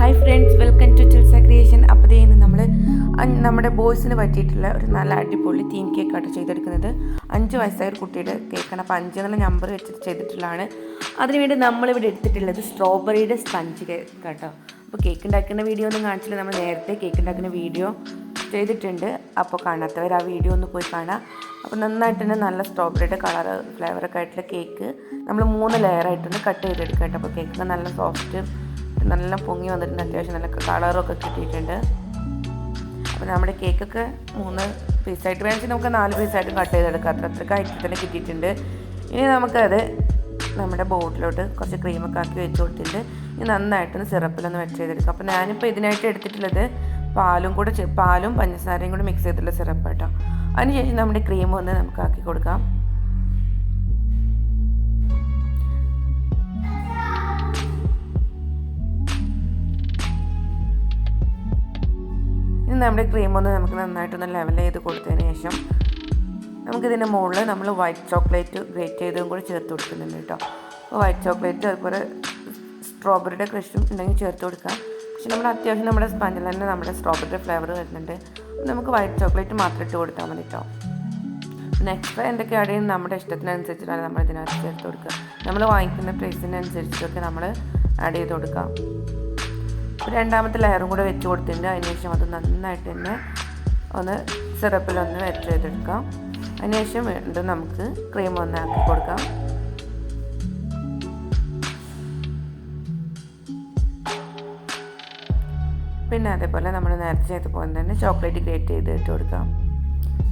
Hi friends, welcome to Jalsa creation. അപ്പോൾ ഇന്ന് നമ്മൾ നമ്മുടെ ബോയ്സിന് പറ്റിയിട്ടുള്ള ഒരു നല്ല അടിപൊളി തീം കേക്കായിട്ട് ചെയ്തെടുക്കുന്നത്. 5 വയസ്സായ ഒരു കുട്ടിയുടെ കേക്കാണ്. അപ്പോൾ 5 എന്നുള്ള നമ്പർ വെച്ചിട്ട് ചെയ്തിട്ടുള്ളതാണ്. അതിനുവേണ്ടി നമ്മളിവിടെ എടുത്തിട്ടുള്ളത് സ്ട്രോബെറിയുടെ സ്പഞ്ച് കേക്ക് കേട്ടോ. അപ്പോൾ കേക്ക് ഉണ്ടാക്കുന്ന വീഡിയോ ഒന്നും കാണിച്ചില്ല, നമ്മൾ നേരത്തെ കേക്ക് ഉണ്ടാക്കുന്ന വീഡിയോ ചെയ്തിട്ടുണ്ട്. അപ്പോൾ കാണാത്തവർ ആ വീഡിയോ ഒന്ന് പോയി കാണാം. അപ്പോൾ നന്നായിട്ട് തന്നെ നല്ല സ്ട്രോബെറിയുടെ കളറ് ഫ്ലേവറൊക്കെ ആയിട്ടുള്ള കേക്ക് നമ്മൾ 3 ലെയറായിട്ടൊന്ന് കട്ട് ചെയ്തെടുക്കാം കേട്ടോ. അപ്പോൾ കേക്ക് നല്ല സോഫ്റ്റ്, നല്ല പൊങ്ങി വന്നിട്ടുണ്ട്, അത്യാവശ്യം നല്ല കളറൊക്കെ കിട്ടിയിട്ടുണ്ട്. അപ്പോൾ നമ്മുടെ കേക്കൊക്കെ 3 പീസായിട്ട് വേണമെങ്കിൽ നമുക്ക് 4 പീസായിട്ടും കട്ട് ചെയ്തെടുക്കാം. അത്രയ്ക്ക് ഹൈറ്റിൽ തന്നെ കിട്ടിയിട്ടുണ്ട്. ഇനി നമുക്കത് നമ്മുടെ ബോട്ടിലോട്ട് കുറച്ച് ക്രീമൊക്കെ ആക്കി വെച്ച് കൊടുത്തിട്ടുണ്ട്. ഇനി നന്നായിട്ടൊന്ന് സിറപ്പിലൊന്ന് വെച്ച് ചെയ്തെടുക്കാം. അപ്പോൾ ഞാനിപ്പോൾ ഇതിനായിട്ട് എടുത്തിട്ടുള്ളത് പാലും പഞ്ചസാരയും കൂടി മിക്സ് ചെയ്തിട്ടുള്ള സിറപ്പ് കേട്ടോ. അതിനുശേഷം നമ്മുടെ ക്രീം ഒന്ന് നമുക്ക് ആക്കി കൊടുക്കാം. ഇനി നമ്മുടെ ക്രീം ഒന്ന് നമുക്ക് നന്നായിട്ടൊന്ന് ലെവൽ ചെയ്ത് കൊടുത്തതിന് ശേഷം നമുക്കിതിൻ്റെ മുകളിൽ നമ്മൾ വൈറ്റ് ചോക്ലേറ്റ് ഗ്രേറ്റ് ചെയ്തതും കൂടി ചേർത്ത് കൊടുക്കുന്നുണ്ട് കേട്ടോ. അപ്പോൾ വൈറ്റ് ചോക്ലേറ്റ് അതുപോലെ സ്ട്രോബെറിയുടെ ക്രഷും ഉണ്ടെങ്കിൽ ചേർത്ത് കൊടുക്കാം. പക്ഷെ നമ്മൾ അത്യാവശ്യം നമ്മുടെ സ്പഞ്ചിൽ തന്നെ നമ്മുടെ സ്ട്രോബെറിയുടെ ഫ്ലേവർ വരുന്നുണ്ട്. നമുക്ക് വൈറ്റ് ചോക്ലേറ്റ് മാത്രം ഇട്ട് കൊടുത്താൽ മതി കേട്ടോ. പിന്നെ എക്സ്ട്രാ എന്തൊക്കെ ആഡ് ചെയ്യുന്നത് നമ്മുടെ ഇഷ്ടത്തിനനുസരിച്ചിട്ടാണ് നമ്മൾ ഇതിനകത്ത് ചേർത്ത് കൊടുക്കുക. നമ്മൾ വാങ്ങിക്കുന്ന പ്രൈസിനനുസരിച്ചൊക്കെ നമ്മൾ ആഡ് ചെയ്ത് കൊടുക്കാം. രണ്ടാമത്തെ ലെയറും കൂടെ വെച്ച് കൊടുത്തിട്ടുണ്ട്. അതിനുശേഷം അത് നന്നായിട്ട് തന്നെ ഒന്ന് സിറപ്പിലൊന്ന് വെച്ച് ചെയ്തെടുക്കാം. അതിനുശേഷം വീണ്ടും നമുക്ക് ക്രീം ഒന്ന് ആക്കി കൊടുക്കാം. പിന്നെ അതേപോലെ നമ്മൾ നേരത്തെ ചെയ്ത് പോകുന്നത് തന്നെ ചോക്ലേറ്റ് ഗ്രേറ്റ് ചെയ്ത് ഇട്ട് കൊടുക്കാം.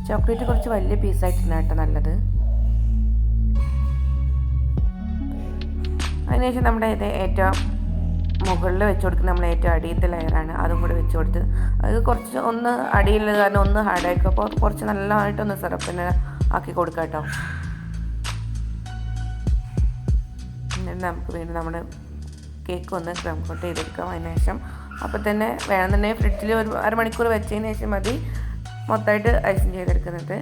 ചോക്ലേറ്റ് കുറച്ച് വലിയ പീസായിട്ടാണ് കേട്ടോ നല്ലത്. അതിനുശേഷം നമ്മുടെ ഇത് ഏറ്റവും മുകളിൽ വെച്ച് കൊടുക്കുന്ന നമ്മൾ ഏറ്റവും അടിയത്തെ ലെയറാണ്, അതും കൂടെ വെച്ച് കൊടുത്ത് അത് കുറച്ച് ഒന്ന് അടിയിലുള്ളത് കാരണം ഒന്ന് ഹാർഡായിരിക്കും. അപ്പോൾ കുറച്ച് നല്ലതായിട്ടൊന്ന് സിറപ്പിന് ആക്കി കൊടുക്കാം കേട്ടോ. എന്നിട്ട് നമുക്ക് വീണ്ടും നമ്മുടെ കേക്ക് ഒന്ന് ക്രം കോട്ട് ചെയ്തെടുക്കാം. അതിനുശേഷം അപ്പോൾ തന്നെ വേണമെന്നുണ്ടെങ്കിൽ ഫ്രിഡ്ജിൽ ഒരു അരമണിക്കൂർ വെച്ചതിന് ശേഷം മതി മൊത്തമായിട്ട് ഐസിങ് ചെയ്തെടുക്കുന്നത്.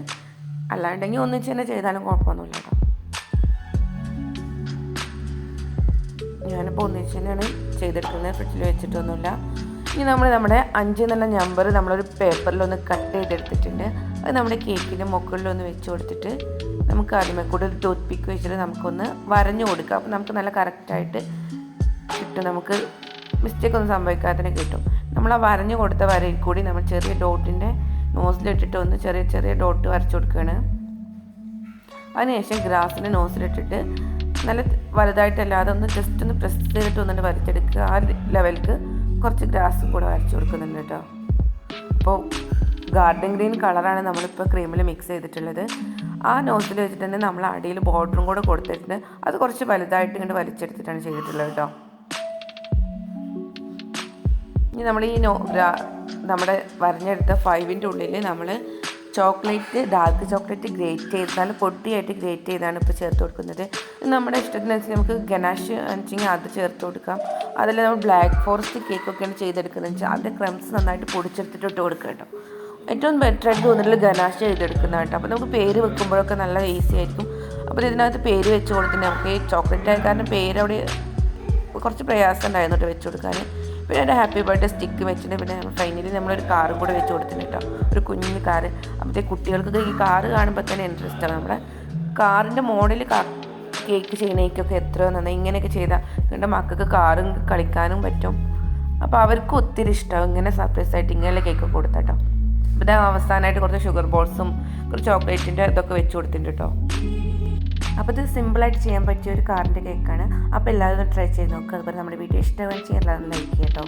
അല്ലാണ്ടെങ്കിൽ ഒന്നിച്ച് തന്നെ ചെയ്താലും കുഴപ്പമൊന്നുമില്ല കേട്ടോ. ഞാനിപ്പോൾ ഒന്നിച്ച് തന്നെയാണ് ചെയ്തെടുക്കുന്നത്, ഫ്രിഡ്ജിൽ വെച്ചിട്ടൊന്നുമില്ല. ഇനി നമ്മുടെ 5 എന്നുള്ള നമ്പർ നമ്മളൊരു പേപ്പറിലൊന്ന് കട്ട് ചെയ്തെടുത്തിട്ടുണ്ട്. അത് നമ്മുടെ കേക്കിൻ്റെ മുകളിലൊന്ന് വെച്ച് കൊടുത്തിട്ട് നമുക്ക് ആദ്യമേ കൂടെ ഒരു ടൂത്ത് പിക്ക് വെച്ചിട്ട് നമുക്കൊന്ന് വരഞ്ഞു കൊടുക്കാം. അപ്പോൾ നമുക്ക് നല്ല കറക്റ്റായിട്ട് കിട്ടും, നമുക്ക് മിസ്റ്റേക്ക് ഒന്നും സംഭവിക്കാതെ കിട്ടും. നമ്മൾ ആ വരഞ്ഞു കൊടുത്ത വരയിൽ കൂടി നമ്മൾ ചെറിയ ഡോട്ടിൻ്റെ നോസിലിട്ടിട്ട് ഒന്ന് ചെറിയ ഡോട്ട് വരച്ചു കൊടുക്കുകയാണ്. അതിനുശേഷം ഗ്രാസിൻ്റെ നോസിലിട്ടിട്ട് നല്ല വലുതായിട്ടല്ലാതെ ഒന്ന് ജസ്റ്റ് ഒന്ന് പ്രസ് ചെയ്തിട്ട് ഒന്നിട്ട് വരച്ചെടുക്കുക. ആ ലെവലിക്ക് കുറച്ച് ഗ്രാസും കൂടെ വരച്ചു കൊടുക്കുന്നുണ്ട് കേട്ടോ. അപ്പോൾ ഗാർഡൻ ഗ്രീൻ കളറാണ് നമ്മളിപ്പോൾ ക്രീമിൽ മിക്സ് ചെയ്തിട്ടുള്ളത്. ആ നോസിൽ വെച്ചിട്ട് തന്നെ നമ്മൾ അടിയിൽ ബോർഡറും കൂടെ കൊടുത്തിട്ടുണ്ട്. അത് കുറച്ച് വലുതായിട്ട് ഇങ്ങോട്ട് വലിച്ചെടുത്തിട്ടാണ് ചെയ്തിട്ടുള്ളത് കേട്ടോ. ഇനി നമ്മൾ നമ്മുടെ വരഞ്ഞെടുത്ത 5ൻ്റെ ഉള്ളിൽ നമ്മൾ ഡാർക്ക് ചോക്ലേറ്റ് ഗ്രേറ്റ് ചെയ്ത് നല്ല പൊട്ടിയായിട്ട് ഗ്രേറ്റ് ചെയ്താണ് ഇപ്പോൾ ചേർത്ത് കൊടുക്കുന്നത്. നമ്മുടെ ഇഷ്ടത്തിനനുസരിച്ച് നമുക്ക് ഗനാഷ് വെച്ചെങ്കിൽ അത് ചേർത്ത് കൊടുക്കാം. അതിൽ നമ്മൾ ബ്ലാക്ക് ഫോറസ്റ്റ് കേക്കൊക്കെയാണ് ചെയ്തെടുക്കുന്നത് വെച്ചാൽ അതിൻ്റെ ക്രംസ് നന്നായിട്ട് പൊടിച്ചെടുത്തിട്ട് ഇട്ട് കൊടുക്കുക കേട്ടോ. ഏറ്റവും ബെറ്ററായിട്ട് തോന്നിയിട്ടുള്ള ഗനാഷ് ചെയ്തെടുക്കുന്നത് കേട്ടോ. അപ്പോൾ നമുക്ക് പേര് വെക്കുമ്പോഴൊക്കെ നല്ല ഈസി ആയിരിക്കും. അപ്പോൾ ഇതിനകത്ത് പേര് വെച്ച് കൊടുത്തിട്ട് നമുക്ക് ഈ ചോക്ലേറ്റ് ആയ കാരണം പേര് അവിടെ കുറച്ച് പ്രയാസം ഉണ്ടായിരുന്നു കേട്ടോ വെച്ച് കൊടുക്കാൻ. പിന്നെ ഒരു ഹാപ്പി ബർത്ത്ഡേ സ്റ്റിക്ക് വെച്ചിട്ട് പിന്നെ ഫൈനലി നമ്മളൊരു കാറും കൂടെ വെച്ച് കൊടുത്തിട്ടുണ്ട് കേട്ടോ, ഒരു കുഞ്ഞു കാറ്. അപ്പോഴത്തെ കുട്ടികൾക്കൊക്കെ ഈ കാറ് കാണുമ്പോൾ തന്നെ ഇൻട്രസ്റ്റാണ്. നമ്മുടെ കാറിൻ്റെ മോഡൽ കേക്ക് ചെയ്യണേക്കൊക്കെ എത്രയോ നന്നായി. ഇങ്ങനെയൊക്കെ ചെയ്താൽ നിങ്ങളുടെ മക്കൾക്ക് കാറും കളിക്കാനും പറ്റും. അപ്പോൾ അവർക്കും ഒത്തിരി ഇഷ്ടമാവും ഇങ്ങനെ സർപ്രൈസ് ആയിട്ട് ഇങ്ങനെ കേക്കൊക്കെ കൊടുത്താട്ടോ. ഇവിടെ അവസാനമായിട്ട് കുറച്ച് ഷുഗർ ബോൾസും കുറച്ച് ചോക്ലേറ്റിൻ്റെ ഇതൊക്കെ വെച്ച് കൊടുത്തിട്ടുണ്ട് കേട്ടോ. അപ്പോൾ ഇത് സിമ്പിളായിട്ട് ചെയ്യാൻ പറ്റിയ ഒരു കാറിൻ്റെ കേക്കാണ്. അപ്പോൾ എല്ലാവരും ട്രൈ ചെയ്ത് നോക്കുക. അതുപോലെ നമ്മുടെ വീഡിയോ ഇഷ്ടമാണെന്ന് ചെയ്യാൻ എല്ലാവരും ലൈക്ക് ചെയ്യാം കേട്ടോ.